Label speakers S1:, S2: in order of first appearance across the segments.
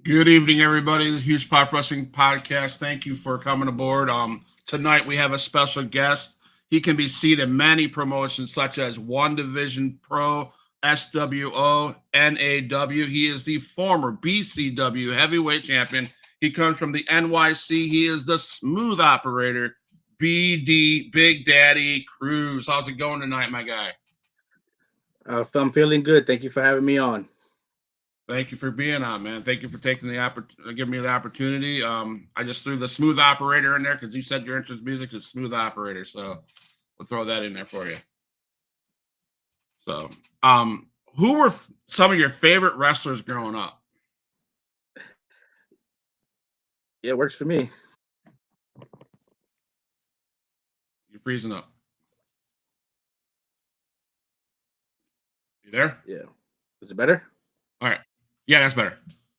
S1: Good evening, everybody. This is Huge Pop Wrestling Podcast. Thank you for coming aboard. Tonight we have a special guest. He can be seen in many promotions such as One Division Pro, SWO, NAW. He is the former BCW heavyweight champion. He comes from the NYC. He is the smooth operator, BD Big Daddy Cruz. How's it going tonight, my guy?
S2: I'm feeling good. Thank you for having me on.
S1: Thank you for being on, man. Thank you for taking giving me the opportunity. I just threw the smooth operator in there because you said your interest in music is smooth operator, so we'll throw that in there for you. So, who were some of your favorite wrestlers growing up?
S2: Yeah, it works for me.
S1: You're freezing up. You there?
S2: Yeah. Is it better?
S1: All right. Yeah, that's better.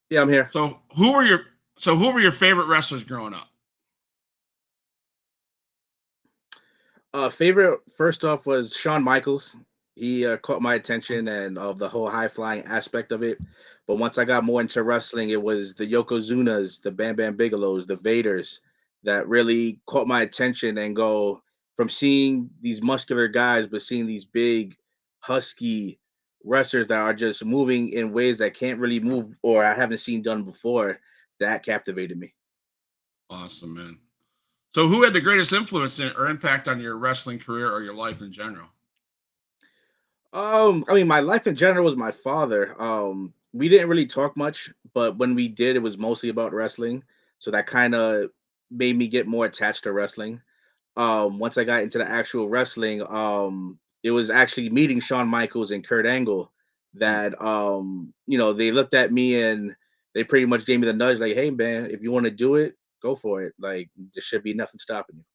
S2: Yeah, I'm here.
S1: So who were your favorite wrestlers growing up?
S2: Favorite first off was Shawn Michaels. He caught my attention and of the whole high flying aspect of it. But once I got more into wrestling, it was the Yokozunas, the Bam Bam Bigelows, the Vaders that really caught my attention and go from seeing these muscular guys, but seeing these big, husky wrestlers that are just moving in ways that can't really move or I haven't seen done before. That captivated me.
S1: Awesome, man. So who had the greatest influence or impact on your wrestling career or your life in general?
S2: I mean, my life in general was my father. We didn't really talk much, but when we did, it was mostly about wrestling. So that kind of made me get more attached to wrestling. Once I got into the actual wrestling, it was actually meeting Shawn Michaels and Kurt Angle that they looked at me and they pretty much gave me the nudge, like, "Hey, man, if you want to do it, go for it. Like, there should be nothing stopping you."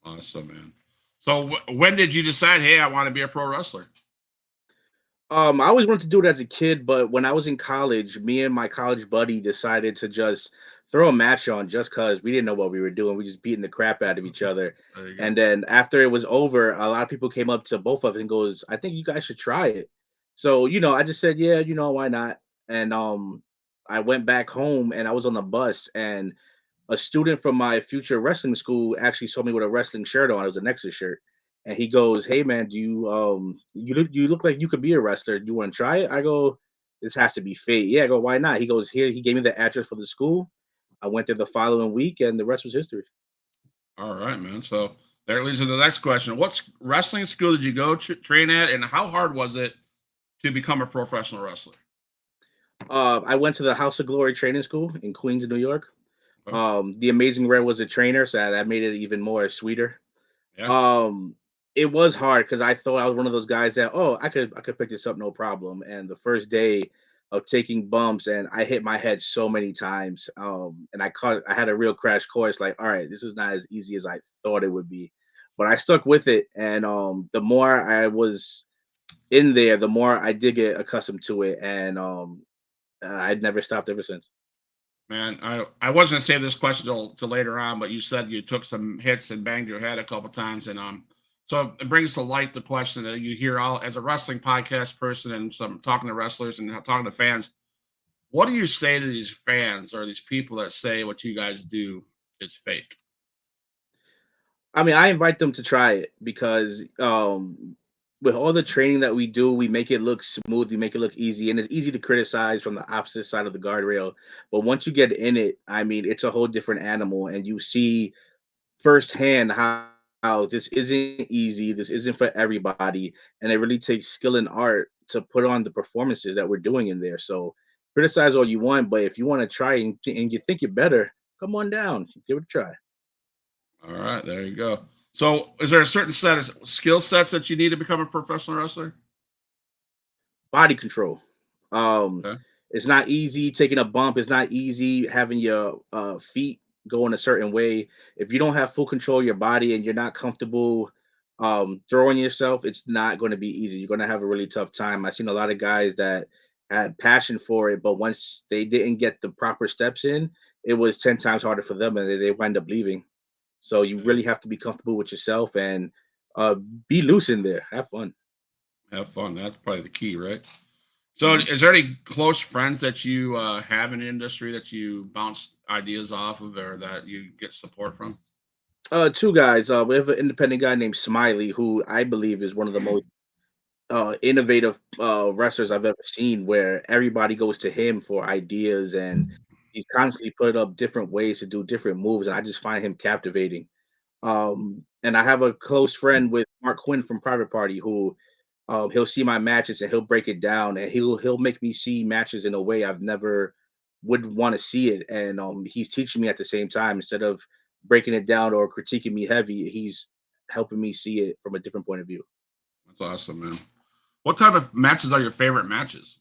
S1: Awesome, man. So when did you decide, hey, I want to be a pro wrestler?
S2: I always wanted to do it as a kid, but when I was in college, me and my college buddy decided to just throw a match on just because we didn't know what we were doing. We just beating the crap out of each other.
S1: There you go.
S2: And then after it was over, a lot of people came up to both of us and goes, "I think you guys should try it." So, I just said, "Yeah, why not?" And I went back home and I was on the bus and a student from my future wrestling school actually saw me with a wrestling shirt on. It was a Nexus shirt. And he goes, "Hey man, do you look like you could be a wrestler. Do you want to try it?" I go, "This has to be fate." Yeah, I go, "Why not?" He goes, "Here." He gave me the address for the school. I went there the following week and the rest was history.
S1: All right, man. So that leads to the next question. What wrestling school did you go to train at, and how hard was it to become a professional wrestler?
S2: I went to the House of Glory training school in Queens, New York.
S1: Okay.
S2: The Amazing Red was a trainer, so that made it even more sweeter.
S1: Yeah.
S2: It was hard because I thought I was one of those guys that, oh, I could pick this up no problem. And the first day of taking bumps and I hit my head so many times. And I had a real crash course, like, all right, this is not as easy as I thought it would be. But I stuck with it. And the more I was in there, the more I did get accustomed to it. And I'd never stopped ever since.
S1: Man, I was gonna save this question till later on, but you said you took some hits and banged your head a couple times, and so it brings to light the question that you hear all as a wrestling podcast person and some talking to wrestlers and talking to fans. What do you say to these fans or these people that say what you guys do is fake?
S2: I mean, I invite them to try it because with all the training that we do, we make it look smooth, we make it look easy, and it's easy to criticize from the opposite side of the guardrail. But once you get in it, I mean, it's a whole different animal, and you see firsthand how this isn't easy, this isn't for everybody, and it really takes skill and art to put on the performances that we're doing in there. So criticize all you want, but if you want to try and you think you're better, come on down, give it a try.
S1: All right, there you go. So, is there a certain set of skill sets that you need to become a professional wrestler?
S2: Body control. Um,
S1: Okay.
S2: it's not easy taking a bump. It's not easy having your feet go in a certain way. If you don't have full control of your body and you're not comfortable throwing yourself, it's not going to be easy. You're going to have a really tough time. I've seen a lot of guys that had passion for it, but once they didn't get the proper steps in, it was 10 times harder for them and they wind up leaving. So you
S1: Yeah.
S2: really have to be comfortable with yourself and uh, be loose in there. Have fun.
S1: Have fun. That's probably the key, right? So,
S2: Mhm.
S1: is there any close friends that you have in the industry that you bounce ideas off of, or that you get support from?
S2: Two guys. We have an independent guy named Smiley, who I believe is one of the most innovative wrestlers I've ever seen. Where everybody goes to him for ideas, and he's constantly put up different ways to do different moves, and I just find him captivating. And I have a close friend with Mark Quinn from Private Party, who he'll see my matches and he'll break it down, and he'll make me see matches in a way I've never would want to see it. And he's teaching me at the same time instead of breaking it down or critiquing me heavy. He's helping me see it from a different point of view.
S1: That's awesome, man. What type of matches are your favorite matches?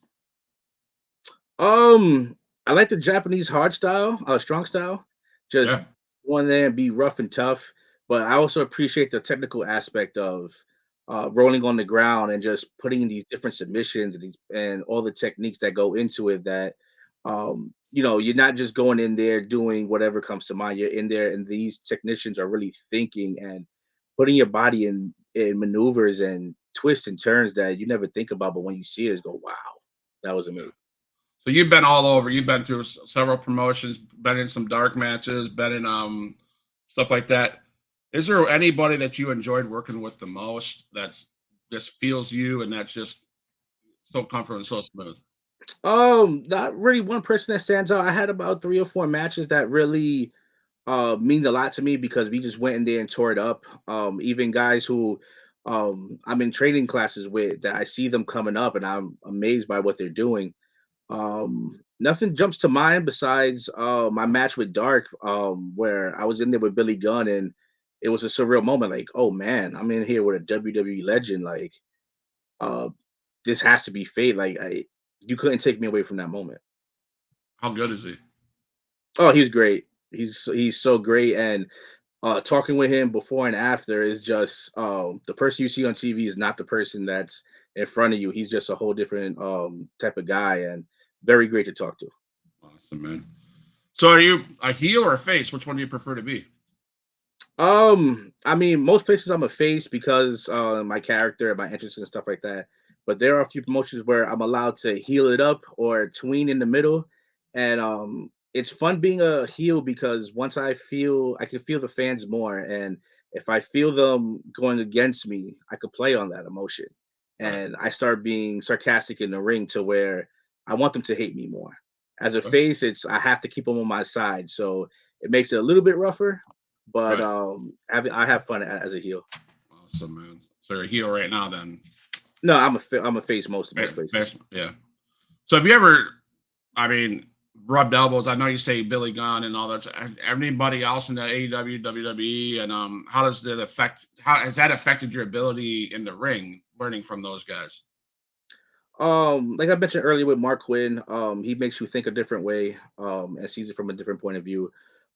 S2: I like the Japanese hard style, strong style. Just
S1: Yeah.
S2: go in there and be rough and tough. But I also appreciate the technical aspect of rolling on the ground and just putting these different submissions and all the techniques that go into it. That you're not just going in there doing whatever comes to mind. You're in there, and these technicians are really thinking and putting your body in maneuvers and twists and turns that you never think about. But when you see it, it's go, wow, that was
S1: Yeah.
S2: amazing.
S1: So you've been all over. You've been through several promotions, been in some dark matches, been in stuff like that. Is there anybody that you enjoyed working with the most that just feels you and that's just so comfortable and so smooth?
S2: Not really one person that stands out. I had about 3 or 4 matches that really mean a lot to me because we just went in there and tore it up. Even guys who I'm in training classes with that I see them coming up and I'm amazed by what they're doing. Nothing jumps to mind besides my match with Dark, where I was in there with Billy Gunn and it was a surreal moment. Like, oh man, I'm in here with a WWE legend. Like, uh, this has to be fate. You couldn't take me away from that moment.
S1: How good is he?
S2: Oh, he's great. He's so great, and talking with him before and after is just the person you see on TV is not the person that's in front of you. He's just a whole different type of guy, and very great to talk to.
S1: Awesome, man. So are you a heel or a face? Which one do you prefer to be?
S2: I mean, most places I'm a face because my character, my interests and stuff like that. But there are a few promotions where I'm allowed to heal it up or tween in the middle, and it's fun being a heel because once I can feel the fans more, and if I feel them going against me, I could play on that emotion,
S1: Right.
S2: and I start being sarcastic in the ring to where I want them to hate me more. As a
S1: Okay.
S2: face, it's I have to keep them on my side, so it makes it a little bit rougher, but
S1: Right.
S2: I have fun as a heel.
S1: Awesome, man. So you're a heel right now, then.
S2: No, I'm a face most places.
S1: Yeah. So have you ever, I mean, rubbed elbows? I know you say Billy Gunn and all that. Anybody else in the AEW, WWE, and how does that affect? How has that affected your ability in the ring? Learning from those guys.
S2: Like I mentioned earlier with Mark Quinn, he makes you think a different way, and sees it from a different point of view.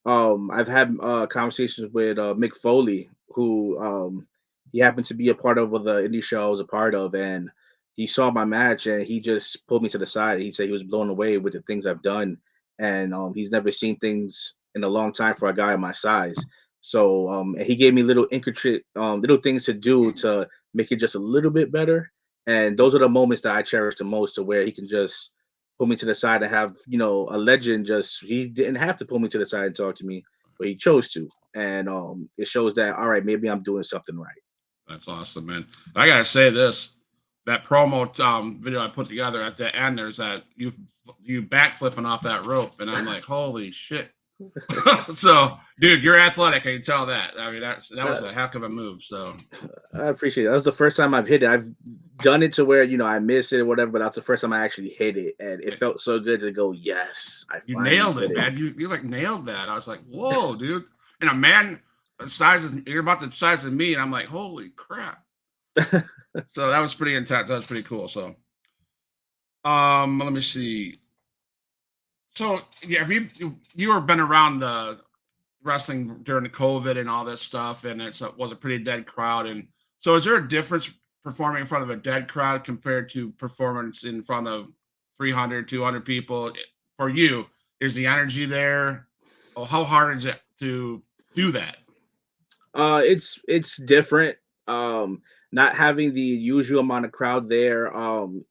S2: I've had conversations with Mick Foley, who he happened to be a part of the indie show I was a part of, and he saw my match and he just pulled me to the side. He said he was blown away with the things I've done, and he's never seen things in a long time for a guy my size. So and he gave me little intricate little things to do to make it just a little bit better, and those are the moments that I cherish the most, to where he can just pull me to the side and have, a legend just he didn't have to pull me to the side and talk to me, but he chose to. And it shows that all right, maybe I'm doing something right.
S1: That's awesome, man. I gotta say this: that promo video I put together at the end, there's that you backflipping off that rope, and I'm like, holy shit! So, dude, you're athletic. I can tell that. I mean, that was
S2: Uh,
S1: a heck of a move. So,
S2: I appreciate it. That was the first time I've hit it. I've done it to where I miss it or whatever, but that's the first time I actually hit it, and it felt so good to go. Yes, I
S1: you
S2: finally
S1: nailed
S2: hit
S1: it,
S2: it.
S1: man. You like nailed that. I was like, whoa, dude. And a man the size is you're about the size of me, and I'm like, holy crap. So that was pretty intense. That was pretty cool. So, let me see. So, yeah, have you ever been around the wrestling during the COVID and all this stuff, and was a pretty dead crowd. And so, is there a difference performing in front of a dead crowd compared to performance in front of 300, 200 people? For you, is the energy there? Oh, how hard is it to do that?
S2: It's different. Not having the usual amount of crowd there.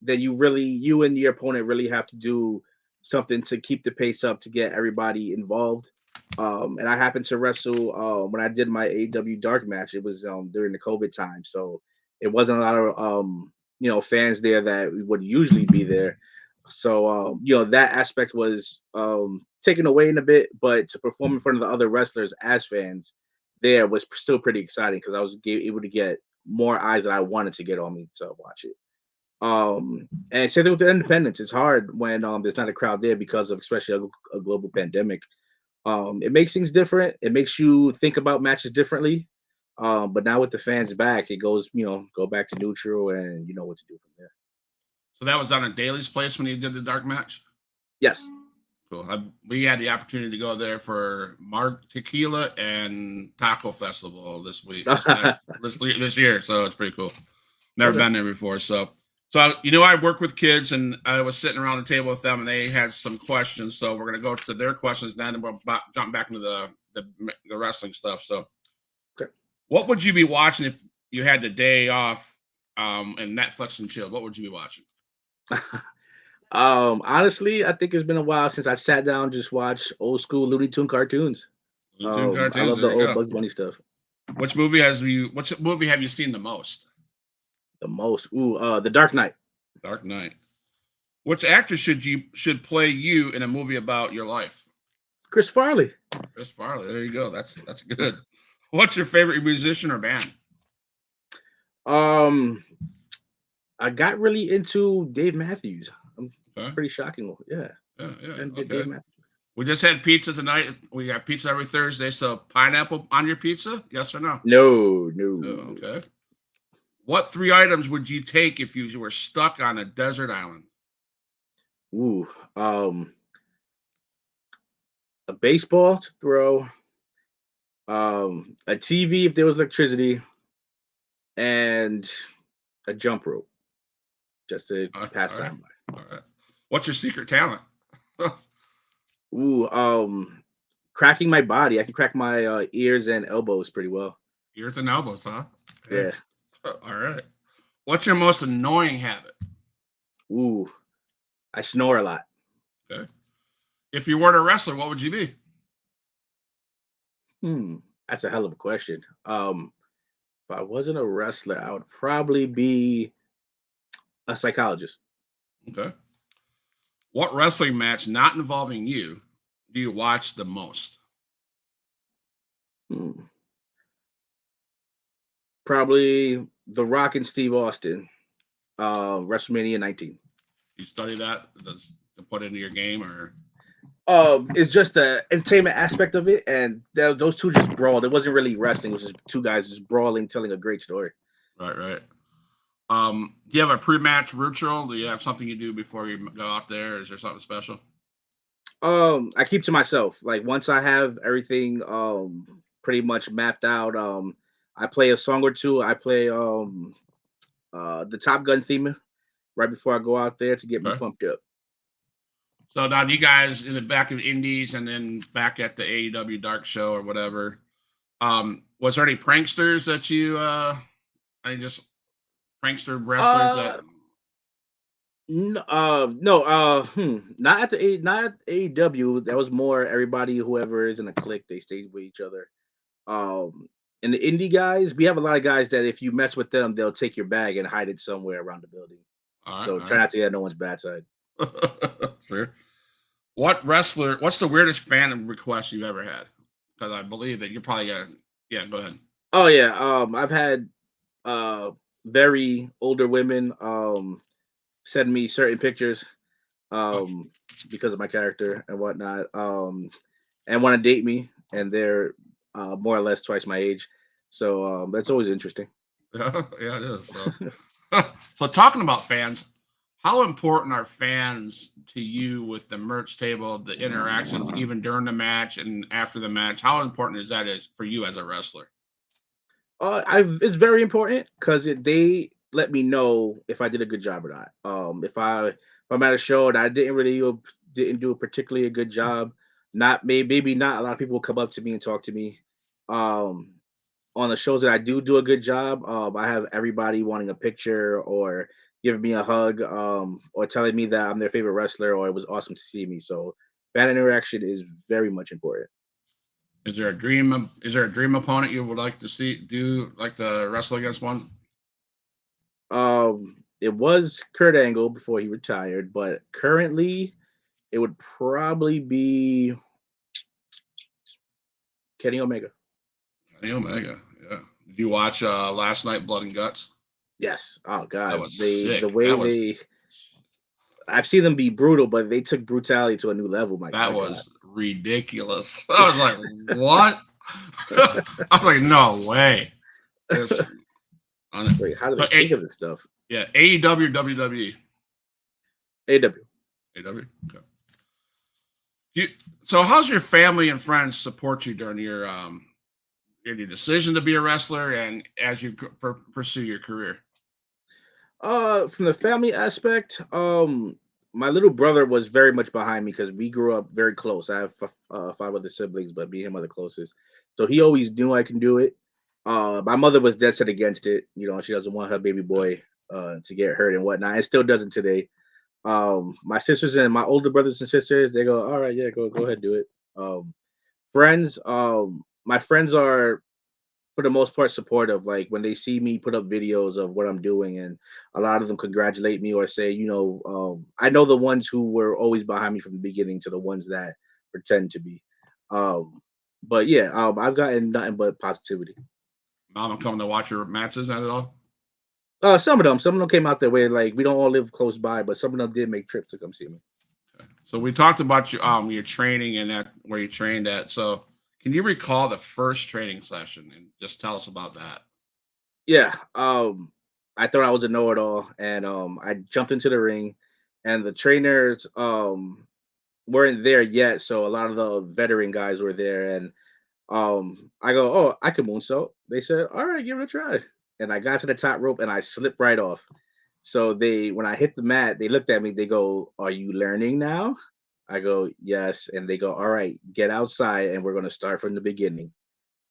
S2: That you and your opponent really have to do something to keep the pace up to get everybody involved. And I happened to wrestle when I did my AEW Dark match. It was during the COVID time, so it wasn't a lot of fans there that would usually be there. So that aspect was taken away in a bit, but to perform in front of the other wrestlers as fans there was still pretty exciting because I was able to get more eyes that I wanted to get on me to watch it. And same thing with the independents. It's hard when there's not a crowd there because of especially a global pandemic. It makes things different. It makes you think about matches differently. But now with the fans back, it goes go back to neutral and you know what to do from there.
S1: So that was on a Daly's place when you did the dark match.
S2: Yes.
S1: Cool. We had the opportunity to go there for Mark Tequila and Taco Festival this week, this year. So it's pretty cool. Never
S2: Okay.
S1: been there before. So I work with kids, and I was sitting around the table with them, and they had some questions. So we're gonna go to their questions then, and we'll jump back into the wrestling stuff. So,
S2: Okay.
S1: what would you be watching if you had the day off, and Netflix and chill? What would you be watching?
S2: Honestly, I think it's been a while since I sat down and just watched old school Looney Tune cartoons.
S1: Tune
S2: I
S1: cartoons.
S2: love the
S1: There you
S2: old
S1: go.
S2: Bugs Bunny stuff
S1: Which movie have you seen the most?
S2: the most. Ooh, The Dark Knight.
S1: Dark Knight. Which actor should play you in a movie about your life?
S2: Chris Farley.
S1: Chris Farley. There you go. That's good. What's your favorite musician or band?
S2: Um, I got really into Dave Matthews. I'm
S1: Okay.
S2: pretty shocking. Yeah,
S1: Yeah.
S2: and
S1: Okay.
S2: Dave Matthews.
S1: We just had pizza tonight. We got pizza every Thursday. So pineapple on your pizza? Yes or no?
S2: No,
S1: Oh,
S2: no.
S1: okay. What three items would you take if you were stuck on a desert island?
S2: Ooh, a baseball to throw, a TV if there was electricity, and a jump rope just to pass
S1: All right.
S2: time by.
S1: All right. What's your secret talent?
S2: Ooh, cracking my body. I can crack my ears and elbows pretty well.
S1: Ears and elbows, huh? Okay.
S2: Yeah.
S1: All right. What's your most annoying habit?
S2: Ooh, I snore a lot.
S1: Okay. If you weren't a wrestler, what would you be?
S2: Hmm, that's a hell of a question. If I wasn't a wrestler, I would probably be a psychologist.
S1: Okay. What wrestling match not involving you do you watch the most?
S2: Hmm. Probably The Rock and Steve Austin, WrestleMania 19.
S1: You study that to put into your game, or
S2: It's just the entertainment aspect of it, and those two just brawled. It wasn't really wrestling; it was just two guys just brawling, telling a great story.
S1: right? Do you have a pre-match ritual? Do you have something you do before you go out there? Is there something special?
S2: I keep to myself. Like once I have everything pretty much mapped out, I play a song or two. I play the Top Gun theme right before I go out there to get me
S1: Okay.
S2: pumped up.
S1: So now you guys in the back of the Indies and then back at the AEW Dark Show or whatever. Was there any pranksters that any just prankster wrestlers that
S2: Uh, no, not at not at AEW. That was more everybody, whoever is in a clique, they stayed with each other. Um, and the indie guys, we have a lot of guys that if you mess with them, they'll take your bag and hide it somewhere around the building.
S1: all
S2: So try
S1: right.
S2: not to get no one's bad side.
S1: Sure. What's the weirdest fan request you've ever had? Because I believe that you're probably gonna. Yeah, go ahead.
S2: Oh yeah, I've had uh very older women send me certain pictures
S1: Oh,
S2: um because of my character and whatnot and want to date me, and they're more or less twice my age, so that's always interesting.
S1: yeah, it is. So, so talking about fans, how important are fans to you with the merch table, the interactions, even during the match and after the match? How important is for you as a wrestler?
S2: It's very important because they let me know if I did a good job or not. If I'm at a show and I didn't do a particularly a good job, not maybe not a lot of people will come up to me and talk to me. Um, on the shows that I do a good job, I have everybody wanting a picture or giving me a hug, or telling me that I'm their favorite wrestler or it was awesome to see me. So fan interaction is very much important.
S1: Is there a dream opponent you would like to see do like to wrestle against one?
S2: It was Kurt Angle before he retired, but currently it would probably be Kenny Omega.
S1: Kenny Omega. Yeah. Did you watch last night Blood and Guts?
S2: Yes. Oh
S1: That
S2: God,
S1: was
S2: the
S1: sick.
S2: way they I've seen them be brutal, but they took brutality to a new level. My
S1: That
S2: God.
S1: was ridiculous. I was like, what? I was like, no way. This
S2: Wait, how do
S1: so
S2: they think of this stuff?
S1: yeah, AEW, WWE.
S2: AW.
S1: AEW. Okay. You, so how's your family and friends support you during your decision to be a wrestler and as you pursue your career?
S2: From the family aspect, my little brother was very much behind me because we grew up very close. I have five other siblings, but me and him are the closest. So he always knew I can do it. My mother was dead set against it. You know, she doesn't want her baby boy to get hurt and whatnot, and still doesn't today. My sisters and my older brothers and sisters, they go, all right, yeah, go ahead, do it. Friends, my friends are for the most part supportive. Like when they see me put up videos of what I'm doing, and a lot of them congratulate me or say, I know the ones who were always behind me from the beginning to the ones that pretend to be. Um, but yeah, I've gotten nothing but positivity.
S1: Mom, I'm coming to watch your matches at all.
S2: Some of them came out their way. Like we don't all live close by, but some of them did make trips to come see me.
S1: So we talked about your training and that where you trained at. So can you recall the first training session and just tell us about that?
S2: Yeah, I thought I was a know-it-all, and I jumped into the ring, and the trainers weren't there yet, so a lot of the veteran guys were there, and I go, "Oh, I can moonsault." They said, "All right, give it a try." And I got to the top rope and I slipped right off. So when I hit the mat, they looked at me. They go, "Are you learning now?" I go, "Yes." And they go, "All right, get outside, and we're going to start from the beginning."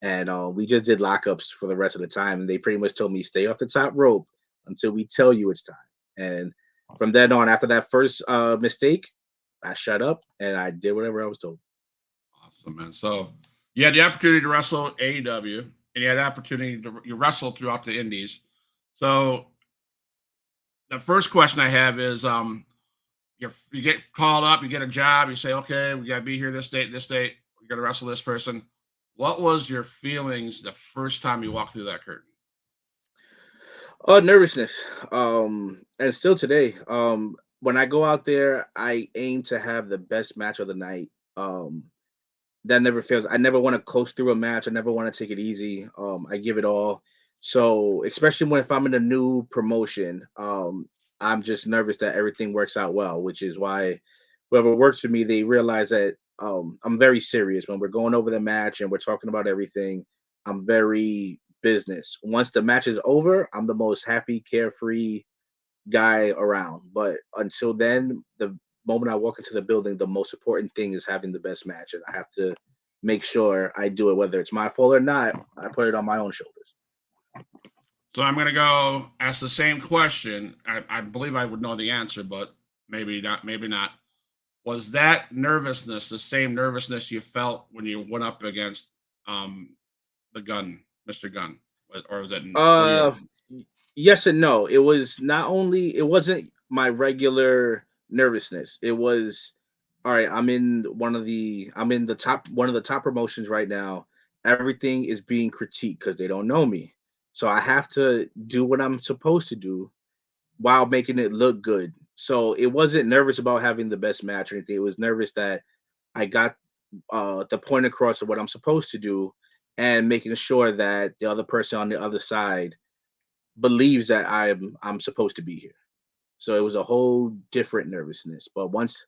S2: And we just did lockups for the rest of the time. And they pretty much told me, "Stay off the top rope until we tell you it's time." And from then on, after that first mistake, I shut up and I did whatever I was told.
S1: Awesome, man. So you had the opportunity to wrestle AEW and you had the opportunity to you wrestle throughout the indies. So the first question I have is you get called up, you get a job, you say, okay, we gotta be here this date, we're gonna wrestle this person. What was your feelings the first time you walked through that curtain?
S2: Nervousness. And still today, when I go out there, I aim to have the best match of the night. That never fails. I never want to coast through a match. I never want to take it easy. I give it all. So, especially when if I'm in a new promotion, I'm just nervous that everything works out well, which is why whoever works for me, they realize that I'm very serious when we're going over the match and we're talking about everything. I'm very business. Once the match is over, I'm the most happy, carefree guy around. But until then, the moment I walk into the building, the most important thing is having the best match, and I have to make sure I do it, whether it's my fault or not. I put it on my own shoulders.
S1: So I'm gonna go ask the same question. I believe I would know the answer, but maybe not, maybe not. Was that nervousness the same nervousness you felt when you went up against um the gun, Mr. Gunn? Or was it were you
S2: Uh, yes and no. It wasn't my regular nervousness. It was all right, I'm in the top one of the top promotions right now. Everything is being critiqued because they don't know me. So I have to do what I'm supposed to do while making it look good. So it wasn't nervous about having the best match or anything. It was nervous that I got the point across of what I'm supposed to do and making sure that the other person on the other side believes that I'm supposed to be here. So it was a whole different nervousness. But once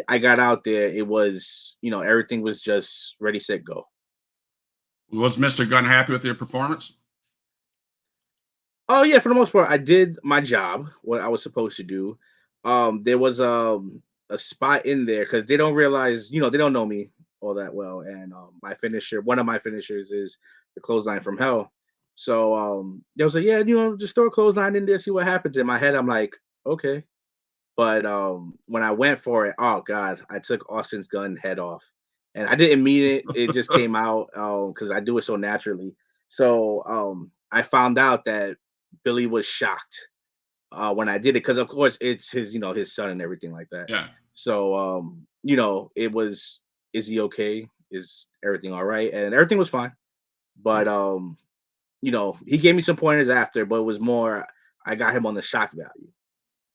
S2: I got out there, it was, everything was just ready, set, go.
S1: Was Mr. Gunn happy with your performance?
S2: Oh yeah, for the most part, I did my job, what I was supposed to do. There was a spot in there because they don't realize, they don't know me all that well. And my finisher, one of my finishers is the clothesline from hell. So they was like, yeah, just throw a clothesline in there, see what happens. In my head, I'm like, okay. But when I went for it, oh god, I took Austin's gun head off, and I didn't mean it. It just came out because I do it so naturally. So I found out that Billy was shocked when I did it because, of course, it's his, his son and everything like that.
S1: Yeah.
S2: So it was, is he okay? Is everything all right? And everything was fine. But he gave me some pointers after, but it was more I got him on the shock value.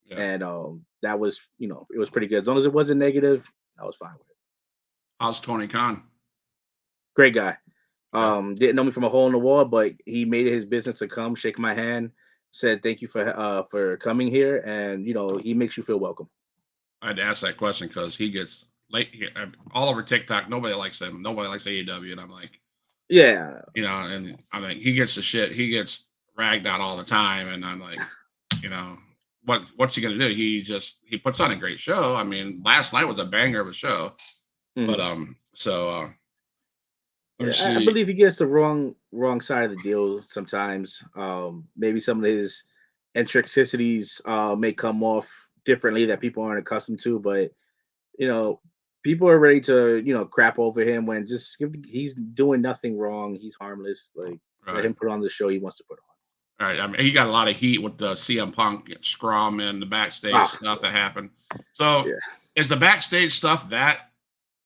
S1: Yeah.
S2: And that was, it was pretty good. As long as it wasn't negative, I was fine with it.
S1: How's Tony Khan?
S2: Great guy.
S1: Yeah.
S2: Didn't know me from a hole in the wall, but he made it his business to come, shake my hand, said thank you for coming here, and he makes you feel welcome.
S1: I had to ask that question because he gets late here all over TikTok. Nobody likes him. Nobody likes AEW, and I'm like,
S2: Yeah,
S1: and I mean, he gets the shit. He gets ragged on all the time, and I'm like, you know, what's he gonna do? He puts on a great show. I mean, last night was a banger of a show, but
S2: mhm.
S1: let me
S2: Yeah, I
S1: see.
S2: believe he gets the wrong side of the deal sometimes. Maybe some of his eccentricities may come off differently that people aren't accustomed to, but you know, people are ready to, crap over him when he's doing nothing wrong. He's harmless. Like, let
S1: Right,
S2: him put on the show he wants to put
S1: right. I mean, he got a lot of heat with the CM Punk scrum and the
S2: on.
S1: backstage
S2: Ah,
S1: stuff that happened. So,
S2: yeah.
S1: is the backstage stuff that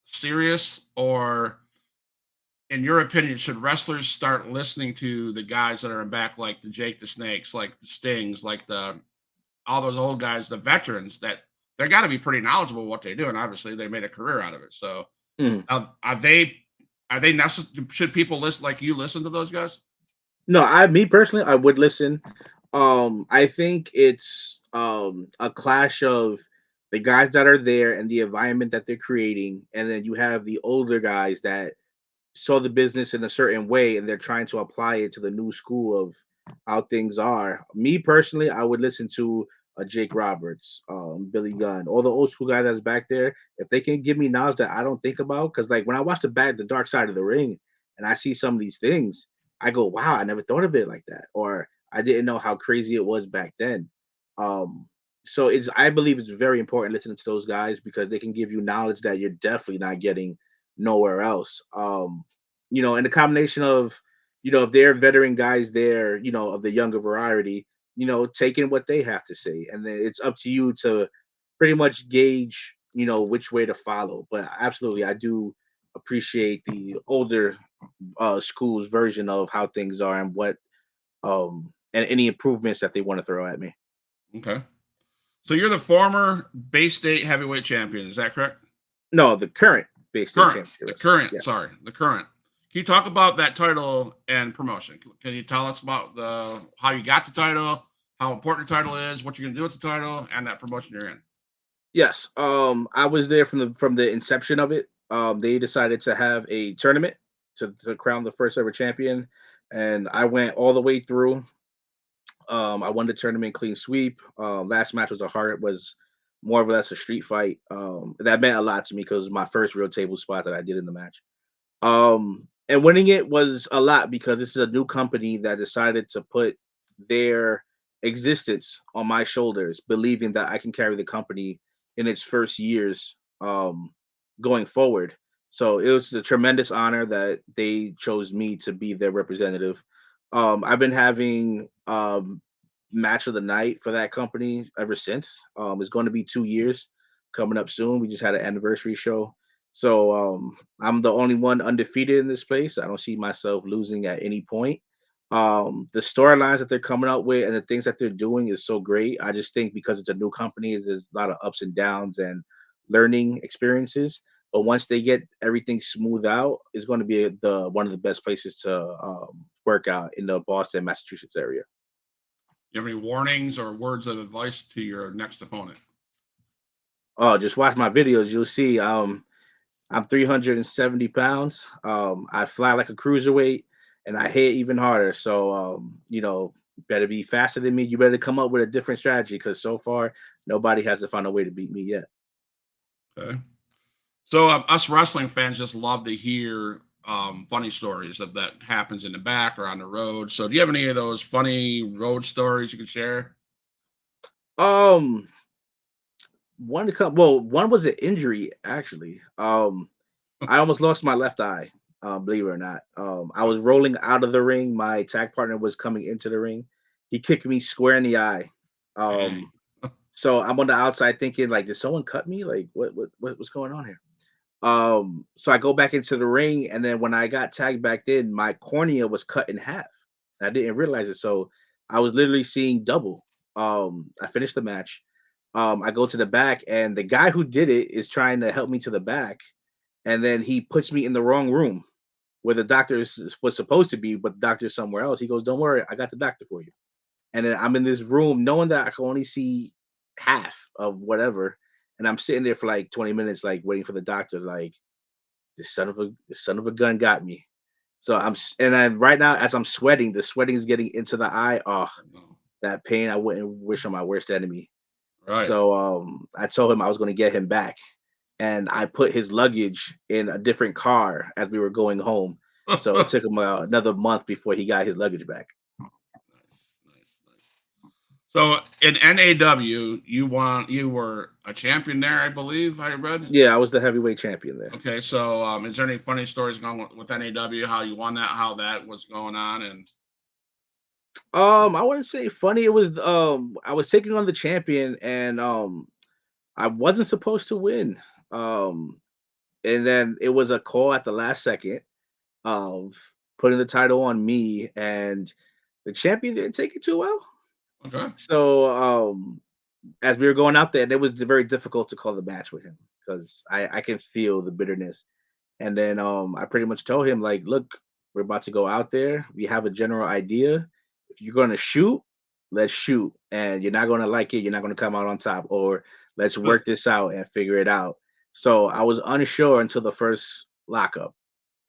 S1: serious, or in your opinion, should wrestlers start listening to the guys that are in back, like the Jake the Snakes, like the Stings, like the all those old guys, the veterans that they're got to be pretty knowledgeable what they do, and obviously they made a career out of it. So
S2: Mhm.
S1: are they necessary? Should people listen like you listen to those guys?
S2: No, me personally, I would listen. I think it's a clash of the guys that are there and the environment that they're creating, and then you have the older guys that saw the business in a certain way and they're trying to apply it to the new school of how things are. Me personally, I would listen to Jake Roberts, Billy Gunn, all the old school guys that's back there. If they can give me knowledge that I don't think about, because like when I watch the dark side of the ring and I see some of these things, I go, wow, I never thought of it like that. Or I didn't know how crazy it was back then. Um, so I believe it's very important listening to those guys because they can give you knowledge that you're definitely not getting nowhere else. And the combination of, if they're veteran guys there, of the younger variety, taking what they have to say. And then it's up to you to pretty much gauge, which way to follow. But absolutely, I do appreciate the older school's version of how things are and what and any improvements that they want to throw at me.
S1: Okay. So you're the former Bay State heavyweight champion. Is that correct?
S2: No, the current Bay State
S1: Current,
S2: championship
S1: the
S2: wrestler.
S1: current.
S2: Yeah.
S1: Sorry, the current. Can you talk about that title and promotion? Can you tell us about the how you got the title, how important the title is, what you're going to do with the title, and that promotion you're in?
S2: Yes, I was there from the inception of it. They decided to have a tournament to crown the first ever champion, and I went all the way through. I won the tournament clean sweep. Last match was more or less a street fight. That meant a lot to me because it was my first real table spot that I did in the match. And winning it was a lot because this is a new company that decided to put their existence on my shoulders, believing that I can carry the company in its first years going forward. So it was a tremendous honor that they chose me to be their representative. I've been having match of the night for that company ever since. It's going to be 2 years. coming up soon. We just had an anniversary show. So I'm the only one undefeated in this place. I don't see myself losing at any point. The storylines that they're coming out with and the things that they're doing is so great. I just think because it's a new company, there's a lot of ups and downs and learning experiences. But once they get everything smooth out, it's going to be the one of the best places to work out in the Boston, Massachusetts area.
S1: You have any warnings or words of advice to your next opponent?
S2: Oh, just watch my videos. You'll see. I'm 370 pounds. I fly like a cruiserweight, and I hit even harder. So, better be faster than me. You better come up with a different strategy because so far nobody has to find a way to beat me yet.
S1: Okay. So us wrestling fans just love to hear funny stories of that happens in the back or on the road. So do you have any of those funny road stories you can share?
S2: Um, one was an injury actually. I almost lost my left eye. Believe it or not. I
S1: Oh,
S2: was rolling out of the ring. My tag partner was coming into the ring. He kicked me square in the eye.
S1: dang.
S2: Um, so I'm on the outside thinking, like, did someone cut me? Like, what's going on here? So I go back into the ring, and then when I got tagged back in, my cornea was cut in half. I didn't realize it, so I was literally seeing double. I finished the match. I go to the back, and the guy who did it is trying to help me to the back, and then he puts me in the wrong room where the was supposed to be, but the doctor's somewhere else. He goes, "Don't worry, I got the doctor for you." And then I'm in this room knowing that I can only see half of whatever, and I'm sitting there for like 20 minutes, like waiting for the doctor. Like this son of a gun got me. So and I right now as I'm sweating, the sweating is getting into the eye. Oh,
S1: No.
S2: that pain I wouldn't wish on my worst enemy.
S1: Right.
S2: So I told him I was going to get him back, and I put his luggage in a different car as we were going home. So it took him another month before he got his luggage back.
S1: Nice, nice, nice. So in NAW, you were a champion there, I believe I read.
S2: Yeah, I was the heavyweight champion there.
S1: Okay, so is there any funny stories going with NAW? How you won that? How that was going on? And
S2: I wouldn't say funny. It was I was taking on the champion, and I wasn't supposed to win. Um and then it was a call at the last second of putting the title on me, and the champion didn't take it too well.
S1: okay,
S2: So as we were going out there, and it was very difficult to call the match with him because I can feel the bitterness. And then I pretty much told him like, look, we're about to go out there. We have a general idea. If you're gonna shoot, let's shoot. And you're not gonna like it, you're not gonna come out on top. Or let's work this out and figure it out. So I was unsure until the first lockup.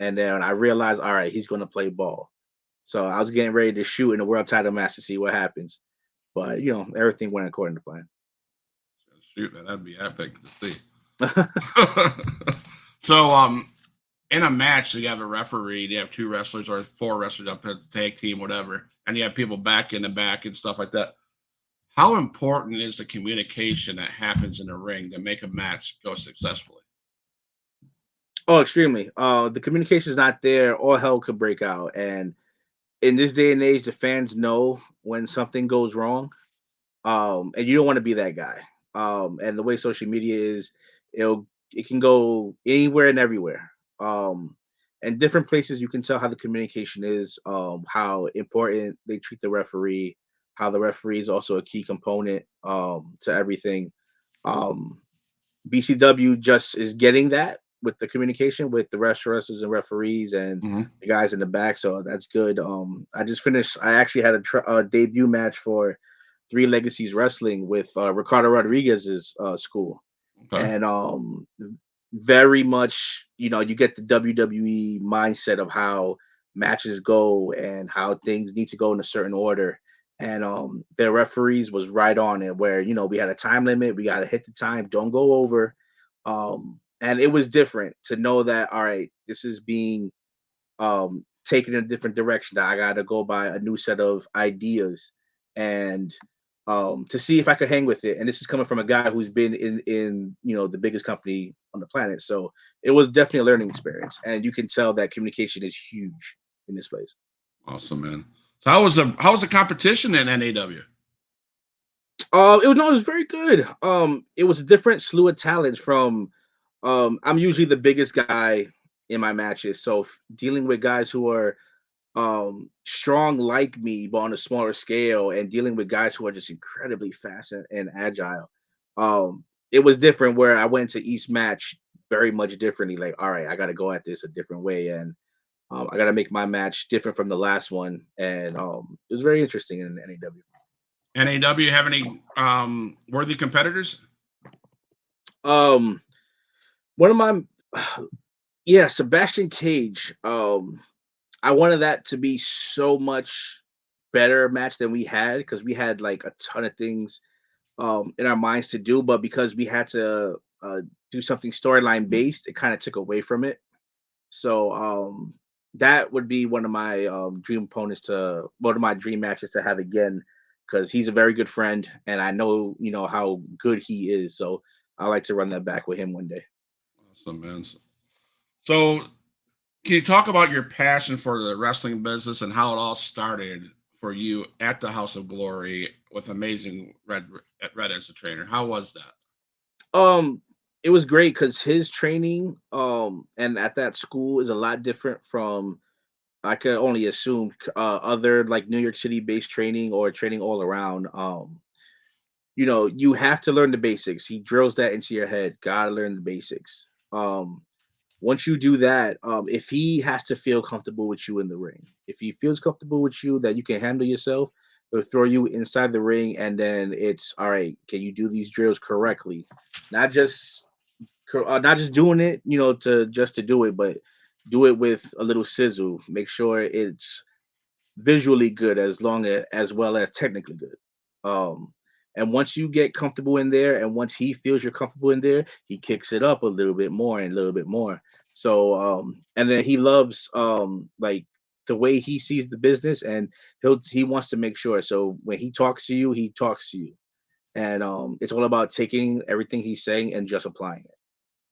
S2: And then I realized, all right, he's gonna play ball. So I was getting ready to shoot in the world title match to see what happens. But everything went according to plan.
S1: shoot, man, that'd be epic to see. So in a match, you have a referee, you have two wrestlers or four wrestlers up at the tag team, whatever, and you have people back in the back and stuff like that. How important is the communication that happens in the ring to make a match go successfully?
S2: Oh, extremely. The communication is not there, all hell could break out. And in this day and age, the fans know when something goes wrong. And you don't want to be that guy. And the way social media is, it can go anywhere and everywhere. And different places you can tell how the communication is, how important they treat the referee, how the referee is also a key component to everything. Um, BCW just is getting that with the communication with the wrestlers and referees and
S1: Mhm.
S2: the guys in the back, so that's good. I just finished. I actually had a debut match for Three Legacies Wrestling with Ricardo Rodriguez's school,
S1: Okay.
S2: and very much, you get the WWE mindset of how matches go and how things need to go in a certain order. And their referees was right on it, where we had a time limit, we got to hit the time, don't go over. And it was different to know that, all right, this is being taken in a different direction, that I got to go by a new set of ideas, and to see if I could hang with it. And this is coming from a guy who's been in the biggest company on the planet. So it was definitely a learning experience, and you can tell that communication is huge in this place.
S1: Awesome, man. So how was the competition in NAW?
S2: It was very good. It was a different slew of talents from. I'm usually the biggest guy in my matches, so dealing with guys who are strong like me, but on a smaller scale, and dealing with guys who are just incredibly fast and agile. It was different where I went to each match very much differently. Like, all right, I got to go at this a different way, and I got to make my match different from the last one. And it was very interesting in NAW.
S1: NAW have any worthy competitors?
S2: Um, one of my yeah, Sebastian Cage. I wanted that to be so much better match than we had because we had like a ton of things in our minds to do, but because we had to do something storyline based, it kind of took away from it. So that would be one of my dream opponents to one of my dream matches to have again because he's a very good friend and I know how good he is. So I like to run that back with him one day.
S1: Awesome, man. So, can you talk about your passion for the wrestling business and how it all started for you at the House of Glory with amazing Red as a trainer? How was that?
S2: Um, it was great because his training and at that school is a lot different from I could only assume other like New York City based training or training all around. You have to learn the basics. He drills that into your head. Gotta learn the basics. Once you do that, if he has to feel comfortable with you in the ring, if he feels comfortable with you that you can handle yourself, he'll throw you inside the ring, and then it's all right. Can you do these drills correctly? Not just not just doing it, to just to do it, but do it with a little sizzle. Make sure it's visually good as well as technically good. Um, and once you get comfortable in there, and once he feels you're comfortable in there, he kicks it up a little bit more and a little bit more. So, and then he loves like the way he sees the business, and he wants to make sure. So when he talks to you, he talks to you, and it's all about taking everything he's saying and just applying it.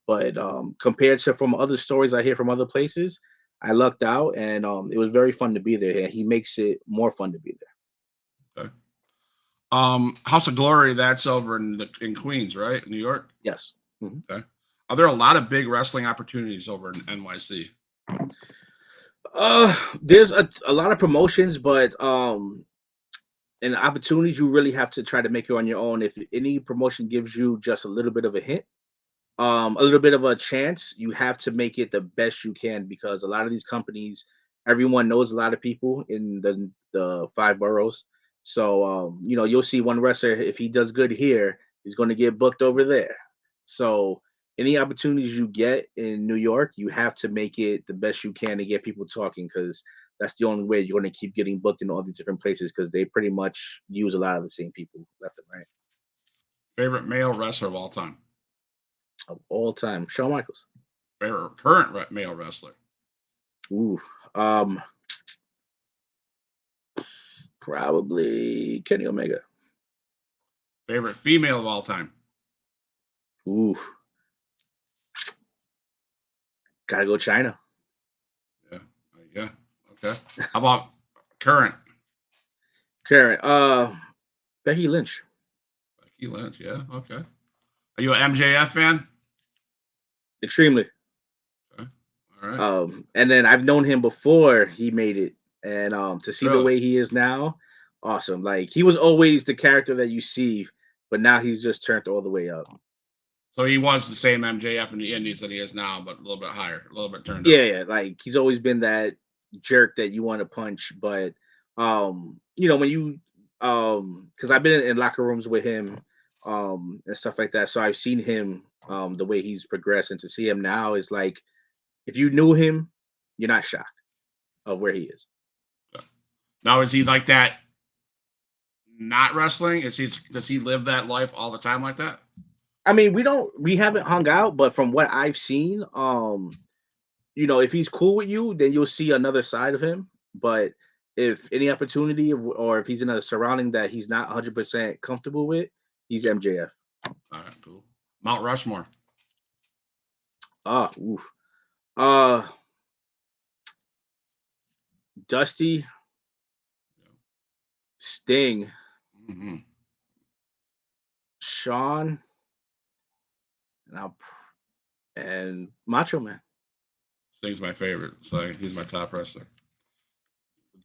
S2: But compared to from other stories I hear from other places, I lucked out, and it was very fun to be there. And he makes it more fun to be there.
S1: Okay. House of Glory, that's over in Queens, right? New York.
S2: Yes. Mhm.
S1: Okay. Are there a lot of big wrestling opportunities over in NYC?
S2: There's a lot of promotions, but and opportunities you really have to try to make it on your own. If any promotion gives you just a little bit of a hint, a little bit of a chance, you have to make it the best you can because a lot of these companies, everyone knows a lot of people in the five boroughs. So you'll see one wrestler if he does good here, he's going to get booked over there. So any opportunities you get in New York, you have to make it the best you can to get people talking because that's the only way you're going to keep getting booked in all these different places because they pretty much use a lot of the same people left and right
S1: Favorite male wrestler of all time?
S2: of all time. Shawn Michaels.
S1: Favorite current male wrestler?
S2: Ooh, um, probably Kenny Omega.
S1: Favorite female of all time?
S2: Ooh, gotta go China.
S1: Yeah. Yeah. Okay. How about current?
S2: Karen. Becky Lynch.
S1: Becky Lynch. Yeah. Okay. Are you an MJF fan?
S2: Extremely.
S1: Okay. All right.
S2: And then I've known him before he made it, and to see the
S1: Really?
S2: way he is now, awesome. Like he was always the character that you see, but now he's just turned all the way up.
S1: So he was the same MJF in the Indies that he is now, but a little bit higher, a little bit turned
S2: Yeah,
S1: up.
S2: yeah. Like he's always been that jerk that you want to punch, but when you because I've been in locker rooms with him and stuff like that, so I've seen him the way he's progressed, and to see him now is like if you knew him, you're not shocked of where he is.
S1: Okay. Now is he like that? Not wrestling? Does he live that life all the time like that?
S2: I mean, we haven't hung out, but from what I've seen, if he's cool with you, then you'll see another side of him. But if any opportunity or if he's in a surrounding that he's not 100% comfortable with, he's MJF.
S1: All right, cool. Mount Rushmore.
S2: Ah, oof. Uh, Dusty, Sting,
S1: Mm-hmm.
S2: Sean and and Macho Man.
S1: Sting's my favorite, so he's my top wrestler.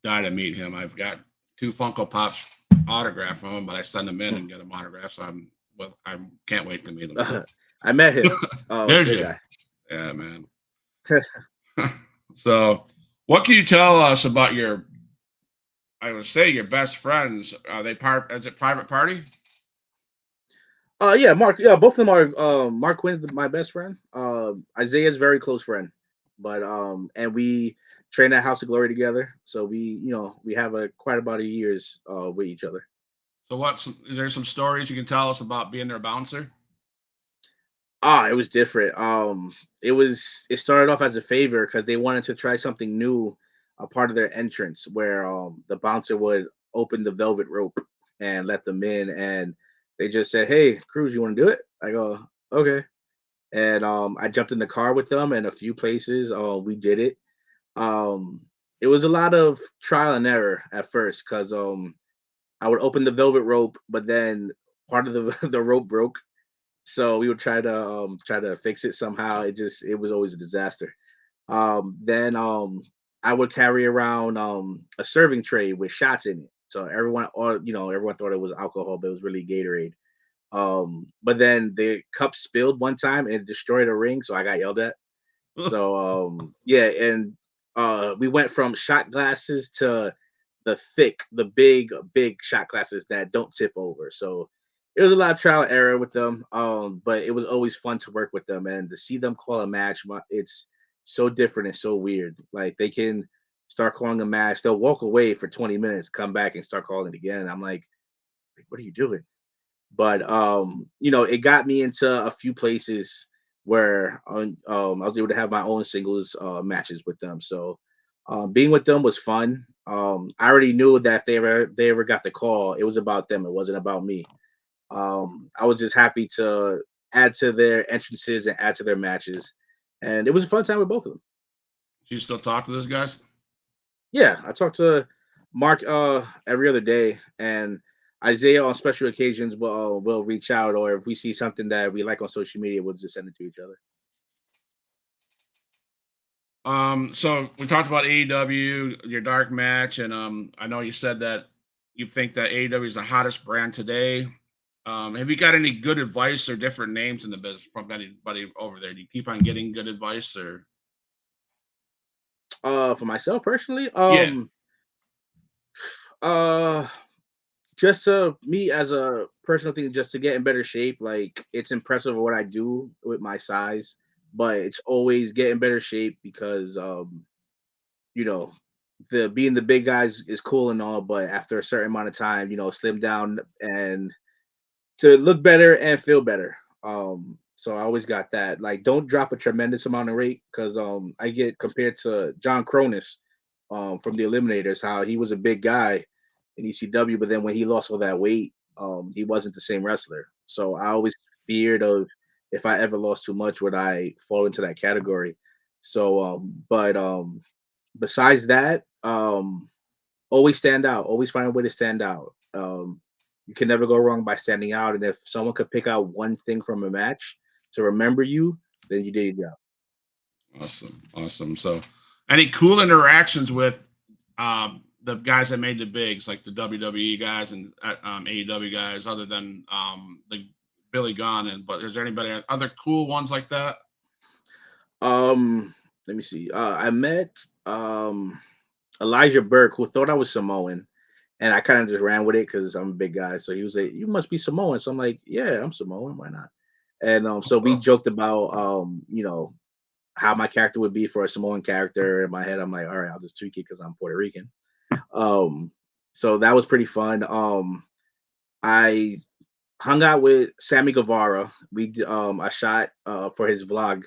S1: Die to meet him. I've got 2 Funko Pops autograph from him, but I send them in and get them autographed. So I can't wait to meet him. So.
S2: I met him.
S1: Did
S2: Good
S1: you?
S2: guy.
S1: Yeah, man. So, what can you tell us about your? I would say your best friends. Are they part? Is it private party?
S2: Yeah, Mark. Yeah, both of them are. Mark Quinn's my best friend. Isaiah's very close friend, but and we train at House of Glory together. So we have a quite about a years with each other.
S1: So, is there some stories you can tell us about being their bouncer?
S2: It was different. It started off as a favor because they wanted to try something new, a part of their entrance where the bouncer would open the velvet rope and let them in, and they just said, "Hey, Cruz, you want to do it?" I go, "Okay," and I jumped in the car with them, and a few places, we did it. Um, it was a lot of trial and error at first because I would open the velvet rope, but then part of the the rope broke, so we would try to fix it somehow. It was always a disaster. Then I would carry around a serving tray with shots in it. So everyone thought it was alcohol, but it was really Gatorade. But then the cup spilled one time and it destroyed a ring, so I got yelled at. So yeah, and we went from shot glasses to the big shot glasses that don't tip over. So it was a lot of trial and error with them. But it was always fun to work with them and to see them call a match. It's so different and so weird. Like they can start calling a match, they'll walk away for 20 minutes, come back and start calling it again. And I'm like, what are you doing? But it got me into a few places where I was able to have my own singles matches with them. So being with them was fun. I already knew that if they ever got the call, it was about them. It wasn't about me. I was just happy to add to their entrances and add to their matches, and it was a fun time with both of them.
S1: Do you still talk to those guys?
S2: Yeah, I talk to Mark every other day, and Isaiah on special occasions will reach out, or if we see something that we like on social media, we'll just send it to each other.
S1: So we talked about AEW, your dark match, and I know you said that you think that AEW is the hottest brand today. Have you got any good advice or different names in the business from anybody over there? Do you keep on getting good advice or?
S2: For myself personally,
S1: Yeah.
S2: uh, just to me as a personal thing, just to get in better shape. Like it's impressive what I do with my size, but it's always get in better shape because you know, the being the big guys is cool and all, but after a certain amount of time, slim down and to look better and feel better. So I always got that. Like, don't drop a tremendous amount of weight because I get compared to John Cronus from the Eliminators, how he was a big guy in ECW, but then when he lost all that weight, he wasn't the same wrestler. So I always feared of if I ever lost too much, would I fall into that category? So, but besides that, always stand out. Always find a way to stand out. You can never go wrong by standing out. And if someone could pick out one thing from a match to remember you, then you did your job.
S1: Awesome, awesome. So, any cool interactions with the guys that made the bigs, like the WWE guys and AEW guys, other than the Billy Gunn? And but is there anybody other cool ones like that?
S2: Let me see. I met Elijah Burke, who thought I was Samoan, and I kind of just ran with it because I'm a big guy. So he was like, "You must be Samoan." So I'm like, "Yeah, I'm Samoan. Why not?" And so we
S1: Oh,
S2: joked about how my character would be for a Samoan character. In my head, I'm like, "All right, I'll just tweak it because I'm Puerto Rican." Um, so that was pretty fun. I hung out with Sammy Guevara. I shot for his vlog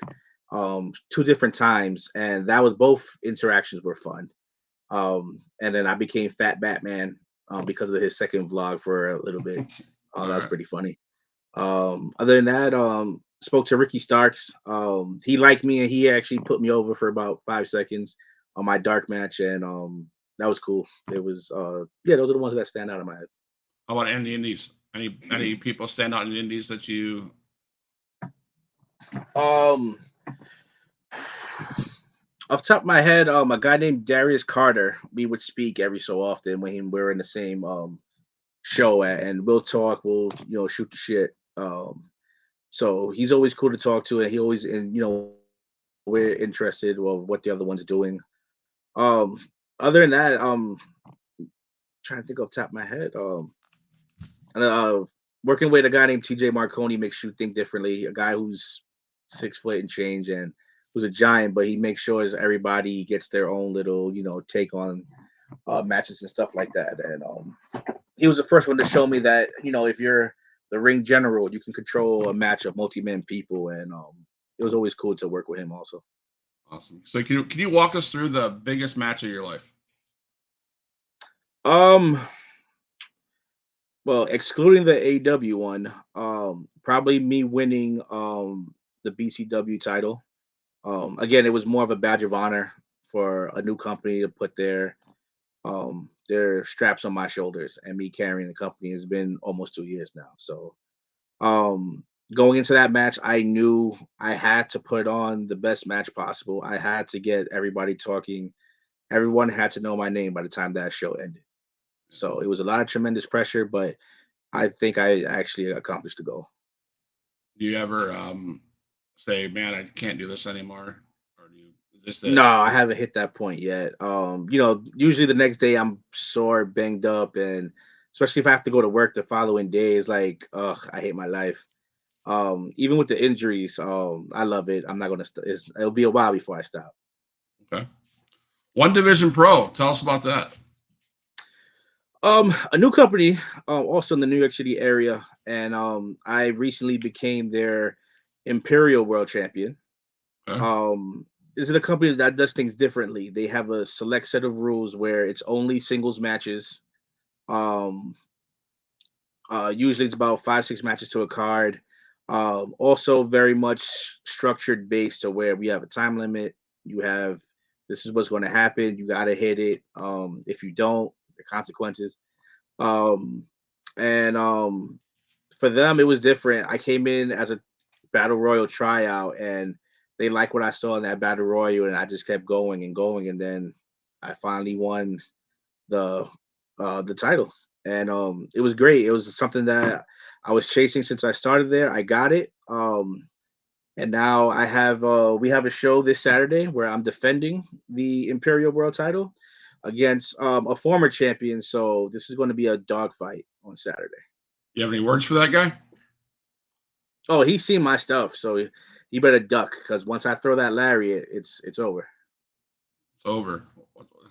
S2: 2 different times, and that was both interactions were fun. And then I became Fat Batman because of his second vlog for a little bit.
S1: all
S2: That was
S1: right.
S2: pretty funny. Other than that, spoke to Ricky Starks. He liked me and he actually put me over for about 5 seconds on my dark match, and that was cool. It was yeah, those are the ones that stand out in my head.
S1: How about Andy Indies? Any people stand out in the indies that you?
S2: Um, off the top of my head, a guy named Darius Carter. We would speak every so often when we're in the same show, and we'll talk. We'll shoot the shit. So he's always cool to talk to, and he always and we're interested of what the other one's doing. Um, Other than that, trying to think off the top of my head. And, working with a guy named TJ Marconi makes you think differently. A guy who's 6 foot and change and who's a giant, but he makes sure everybody gets their own little, take on matches and stuff like that. And he was the first one to show me that, if you're the ring general, you can control a match of multi-man people. And it was always cool to work with him also.
S1: Awesome. So can you walk us through the biggest match of your life?
S2: Um, well, excluding the AW one, probably me winning the BCW title. Again, it was more of a badge of honor for a new company to put their straps on my shoulders, and me carrying the company has been almost 2 years now. So going into that match, I knew I had to put on the best match possible. I had to get everybody talking. Everyone had to know my name by the time that show ended. So it was a lot of tremendous pressure, but I think I actually accomplished the goal.
S1: Do you ever say, "Man, I can't do this anymore," or do you? Is this
S2: No,
S1: it?
S2: I haven't hit that point yet. Usually the next day I'm sore, banged up, and especially if I have to go to work the following day, it's like, ugh, I hate my life. Even with the injuries, I love it. I'm not gonna. It'll be a while before I stop.
S1: Okay. One Division Pro. Tell us about that.
S2: A new company, also in the New York City area, and I recently became their Imperial World Champion.
S1: Okay.
S2: Um, this is a company that does things differently. They have a select set of rules where it's only singles matches. Um, Usually it's about 5, 6 matches to a card. Also very much structured based to where we have a time limit. You have this is what's going to happen. You got to hit it. If you don't, the consequences. Um, and For them, it was different. I came in as a battle royal tryout, and they liked what I saw in that battle royal, and I just kept going and going, and then I finally won the the title, and it was great. It was something that I was chasing since I started there. I got it, and now I have we have a show this Saturday where I'm defending the Imperial World Title against a former champion. So this is going to be a dogfight on Saturday.
S1: You have any words for that guy?
S2: Oh, he's seen my stuff, so he better duck because once I throw that lariat, it's over.
S1: It's over.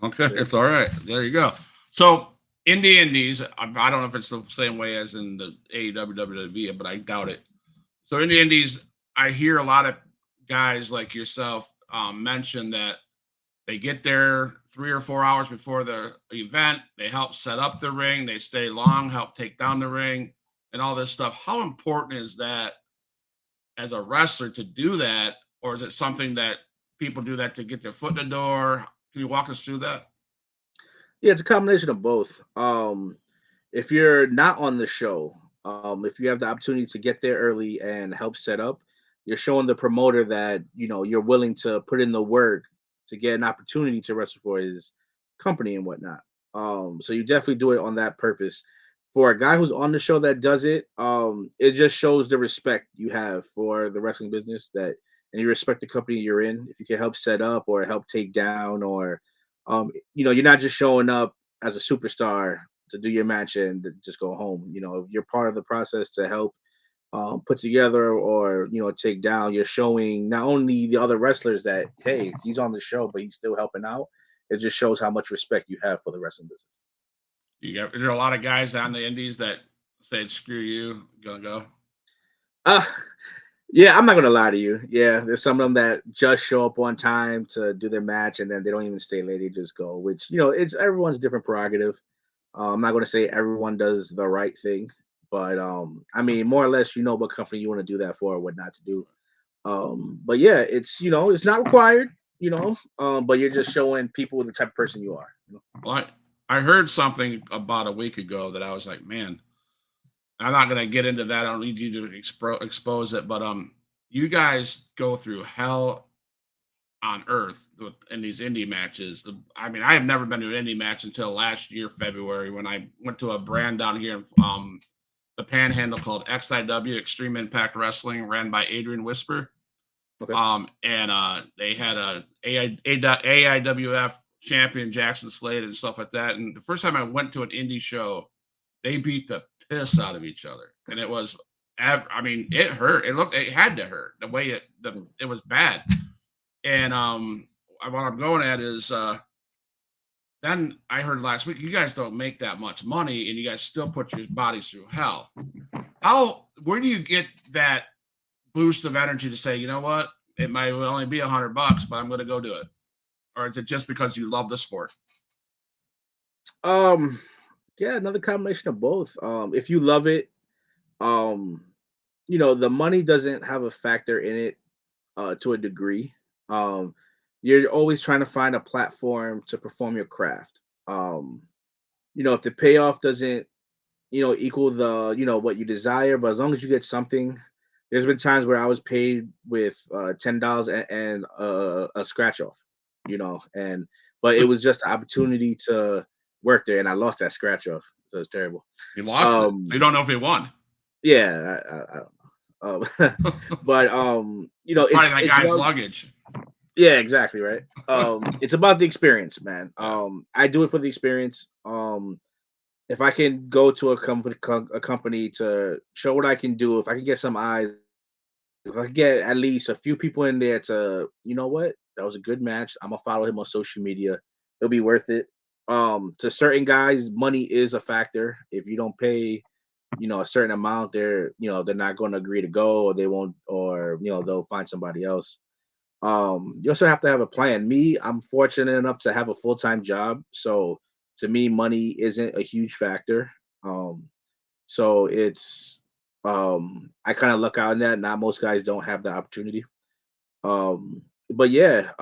S1: Okay,
S2: Yeah.
S1: it's all right. There you go. So in the Indies, I don't know if it's the same way as in the AEW, WWE, but I doubt it. So in the Indies, I hear a lot of guys like yourself mention that they get there 3 or 4 hours before the event. They help set up the ring. They stay long, help take down the ring, and all this stuff. How important is that as a wrestler to do that, or is it something that people do that to get their foot in the door? Can you walk us through that?
S2: Yeah, it's a combination of both. If you're not on the show, if you have the opportunity to get there early and help set up, you're showing the promoter that you're willing to put in the work to get an opportunity to wrestle for his company and whatnot. So you definitely do it on that purpose. For a guy who's on the show that does it, it just shows the respect you have for the wrestling business that and you respect the company you're in. If you can help set up or help take down or you're not just showing up as a superstar to do your match and just go home. If you're part of the process to help put together or take down, you're showing not only the other wrestlers that hey, he's on the show, but he's still helping out. It just shows how much respect you have for the wrestling business.
S1: Is there a lot of guys on the Indies that say screw you, gonna go?
S2: Uh yeah, I'm not gonna lie to you. Yeah, there's some of them that just show up on time to do their match and then they don't even stay late, they just go, which it's everyone's different prerogative. I'm not going to say everyone does the right thing, but I mean, more or less, you know what company you want to do that for or what not to do. But yeah, it's not required, but you're just showing people the type of person you are.
S1: Well, I heard something about a week ago that I was like, man, I'm not gonna get into that. I don't need you to expose it, but you guys go through hell on earth in these indie matches. I mean, I have never been to an indie match until last year, February, when I went to a brand down here in the Panhandle called XIW Extreme Impact Wrestling, ran by Adrian Whisper.
S2: Okay.
S1: And they had AIWF champion Jackson Slade and stuff like that. And the first time I went to an indie show, they beat the piss out of each other, and it was, I mean, it hurt. It had to hurt the way it was bad. And what I'm going at is, then I heard last week you guys don't make that much money, and you guys still put your bodies through hell. Where do you get that boost of energy to say, you know what, it might only be $100, but I'm going to go do it? Or is it just because you love the sport?
S2: Yeah, another combination of both. If you love it, um, the money doesn't have a factor in it to a degree. Um, you're always trying to find a platform to perform your craft. If the payoff doesn't, equal the, what you desire, but as long as you get something, there's been times where I was paid with $10 and a scratch off, but it was just an opportunity to work there, and I lost that scratch off, so it's terrible.
S1: You lost it. You don't know if he won.
S2: Yeah, I don't know. But
S1: it's probably that guy's luggage.
S2: Yeah, exactly, right. It's about the experience, man. I do it for the experience. If I can go to a company to show what I can do, if I can get some eyes, if I can get at least a few people in there to, you know what, that was a good match. I'm gonna follow him on social media. It'll be worth it. To certain guys, money is a factor. If you don't pay, a certain amount, they're not going to agree to go, or they won't, or they'll find somebody else. You also have to have a plan. I'm fortunate enough to have a full-time job, so to me, money isn't a huge factor. So it's I kind of luck out in that. Not most guys don't have the opportunity. But yeah,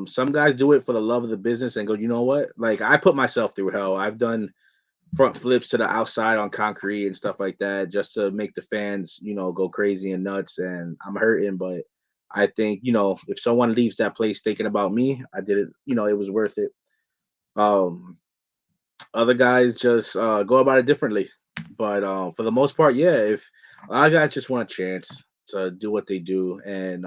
S2: some guys do it for the love of the business and go, you know what? Like, I put myself through hell. I've done front flips to the outside on concrete and stuff like that just to make the fans, go crazy and nuts. And I'm hurting, but I think, if someone leaves that place thinking about me, I did it, it was worth it. Other guys just go about it differently. But for the most part, yeah, if a lot of guys just want a chance to do what they do, and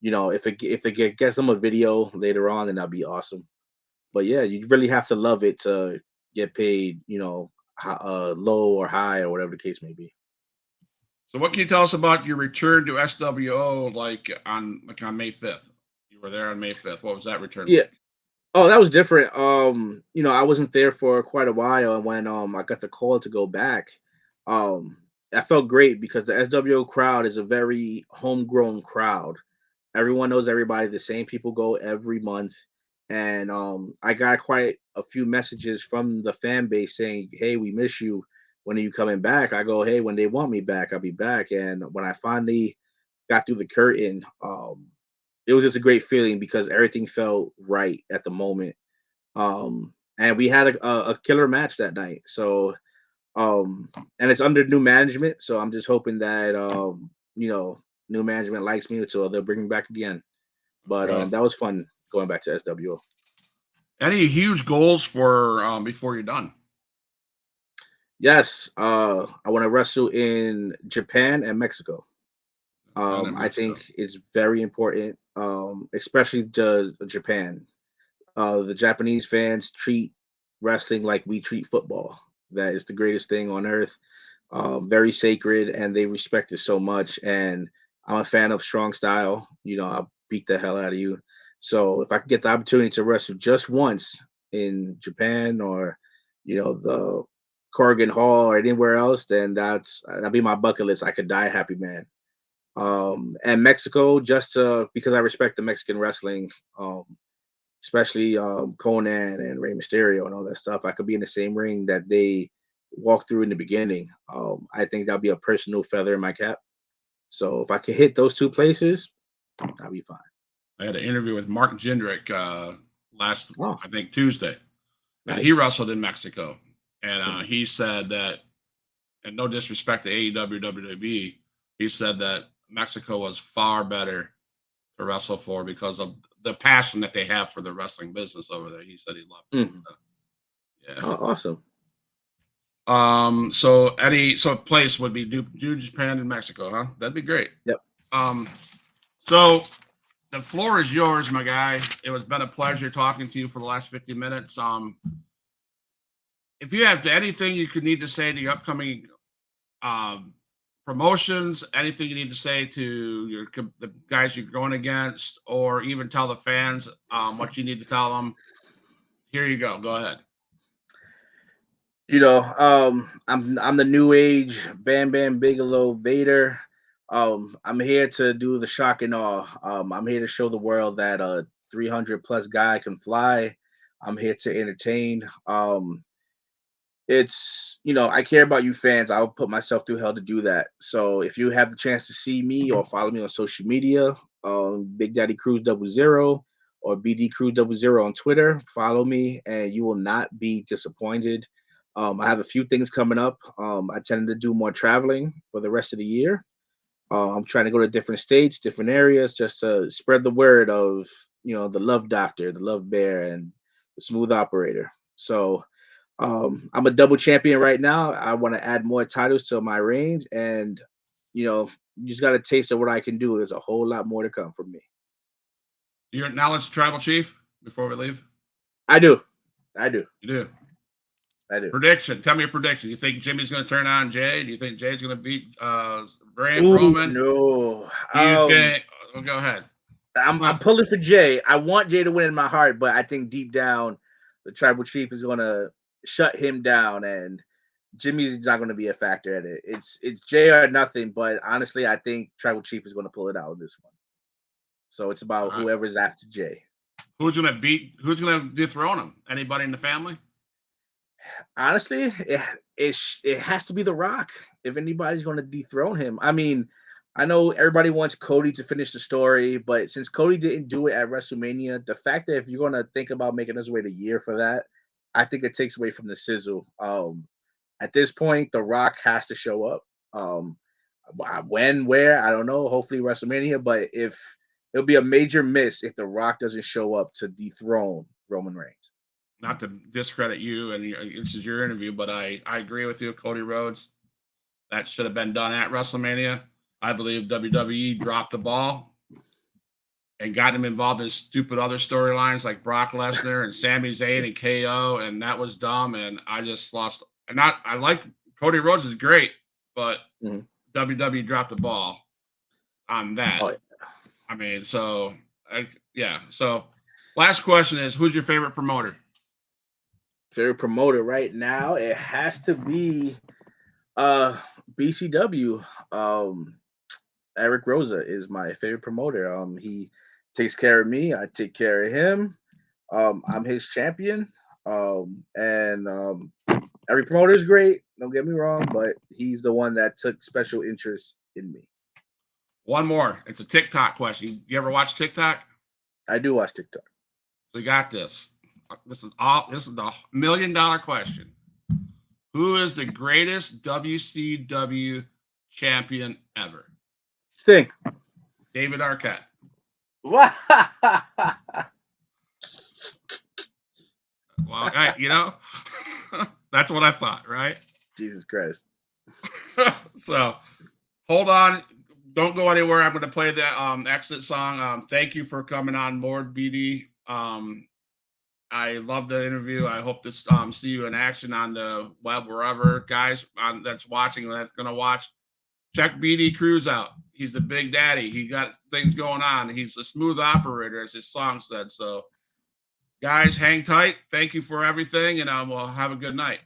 S2: if it gets them a video later on, then that'd be awesome. But yeah, you really have to love it to get paid, low or high or whatever the case may be.
S1: So, what can you tell us about your return to SWO, on May 5th? You were there on May 5th. What was that return
S2: Yeah.
S1: like?
S2: Oh, that was different. I wasn't there for quite a while, and when I got the call to go back, um, I felt great because the SWO crowd is a very homegrown crowd. Everyone knows everybody. The same people go every month, and I got quite a few messages from the fan base saying, "Hey, we miss you. When are you coming back?" I go, "Hey, when they want me back, I'll be back." And when I finally got through the curtain, it was just a great feeling because everything felt right at the moment. And we had a killer match that night. So, and it's under new management. So I'm just hoping that, new management likes me, so they'll bring me back again. But
S1: Right.
S2: that was fun going back to SWO.
S1: Any huge goals for before you're done?
S2: Yes, I want to wrestle in Japan and Mexico.
S1: Done in
S2: I
S1: Mexico.
S2: think it's very important, especially to Japan. The Japanese fans treat wrestling like we treat football. That is the greatest thing on earth. Very sacred, and they respect it so much. And I'm a fan of strong style. I'll beat the hell out of you. So if I could get the opportunity to wrestle just once in Japan, or the Corrigan Hall or anywhere else, then that'd be my bucket list. I could die a happy man. And Mexico, just because I respect the Mexican wrestling. Especially Conan and Rey Mysterio and all that stuff. I could be in the same ring that they walked through in the beginning. I think that'll be a personal feather in my cap. So if I can hit those two places, I'll be fine.
S1: I had an interview with Mark Jindrak last,
S2: Oh,
S1: I think, Tuesday, and he
S2: nice.
S1: wrestled in Mexico, and he said that and no disrespect to AEW, WWE, he said that Mexico was far better to wrestle for because of the passion that they have for the wrestling business over there. He said he loved it.
S2: Mhm.
S1: So, yeah.
S2: Oh, awesome.
S1: So place would be New Japan and Mexico, huh? That'd be great.
S2: Yep.
S1: So the floor is yours, my guy. It has been a pleasure talking to you for the last 50 minutes. If you have anything you could need to say to your upcoming promotions, anything you need to say to the guys you're going against, or even tell the fans what you need to tell them, here you go. Go ahead.
S2: I'm the new age Bam Bam Bigelow Vader. I'm here to do the shock and awe. I'm here to show the world that a 300 plus guy can fly. I'm here to entertain. I care about you fans. I'll put myself through hell to do that. So if you have the chance to see me or follow me on social media, Big Daddy Cruz 00 or BD Cruz 00 on Twitter, follow me and you will not be disappointed. I have a few things coming up. I tend to do more traveling for the rest of the year. I'm trying to go to different states, different areas, just to spread the word of the Love Doctor, the Love Bear, and the Smooth Operator. So I'm a double champion right now. I want to add more titles to my range, and you just got a taste of what I can do. There's a whole lot more to come from me.
S1: You acknowledge the tribal chief before we leave?
S2: I do.
S1: You do.
S2: I do.
S1: Prediction. Tell me a prediction. You think Jimmy's going to turn on Jay? Do you think Jay's going to beat Roman?
S2: No.
S1: Do you think? Well, go ahead.
S2: I'm pulling for Jay. I want Jay to win in my heart, but I think deep down, the tribal chief is going to shut him down, and Jimmy's not going to be a factor at it. It's Jay or nothing. But honestly, I think tribal chief is going to pull it out in this one. So it's about whoever's after Jay.
S1: Who's going to beat? Who's going to dethrone him? Anybody in the family?
S2: Honestly, it has to be The Rock if anybody's going to dethrone him. I mean, I know everybody wants Cody to finish the story, but since Cody didn't do it at WrestleMania, the fact that if you're going to think about making us wait a year for that, I think it takes away from the sizzle. At this point, The Rock has to show up. When, where, I don't know. Hopefully WrestleMania, but it'll be a major miss if The Rock doesn't show up to dethrone Roman Reigns.
S1: Not to discredit you, and this is your interview, but I agree with you, Cody Rhodes. That should have been done at WrestleMania. I believe WWE dropped the ball and got him involved in stupid other storylines like Brock Lesnar and Sami Zayn and KO, and that was dumb. And I just lost. And I like Cody Rhodes is great, but WWE dropped the ball on that. Oh, yeah. I mean, So last question is, who's your favorite promoter?
S2: Favorite promoter right now, it has to be BCW. Eric Rosa is my favorite promoter. He takes care of me, I take care of him. I'm his champion. Every promoter is great, don't get me wrong, but he's the one that took special interest in me.
S1: One more. It's a TikTok question. You ever watch TikTok?
S2: I do watch TikTok.
S1: So you got this. This is the $1 million question. Who is the greatest WCW champion ever?
S2: Sting.
S1: David Arquette.
S2: Well,
S1: that's what I thought, right?
S2: Jesus Christ.
S1: So hold on. Don't go anywhere. I'm going to play the exit song. Thank you for coming on board, BD. I love the interview. I hope to see you in action on the web, wherever. Guys that's watching, that's going to watch, check BD Cruz out. He's the big daddy. He got things going on. He's a smooth operator, as his song said. So, guys, hang tight. Thank you for everything, and we'll have a good night.